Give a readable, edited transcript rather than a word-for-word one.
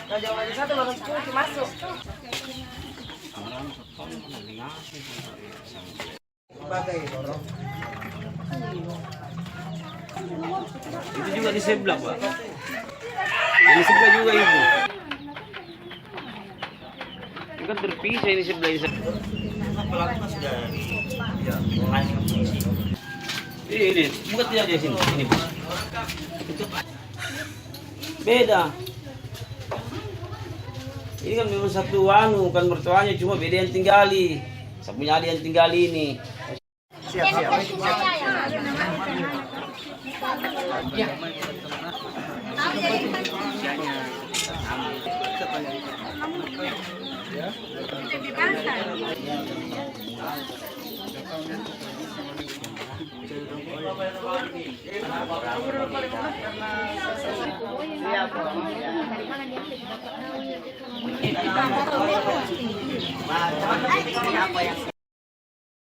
Raja Wali satu baru 10 masuk. Bagai dorong. Itu juga di sebelah, Pak. Di sebelah juga itu. Ini kan terpisah ini sebelah ini. Pelaku kan sudah ya mengalami polisi. Ini, bukan tidak di sini. Ini. Itu beda. Ini kan memang satu kan mertuanya cuma beda yang tinggali. Saya punya adik yang tinggali ini. Siap, siap. Ya. Apa yang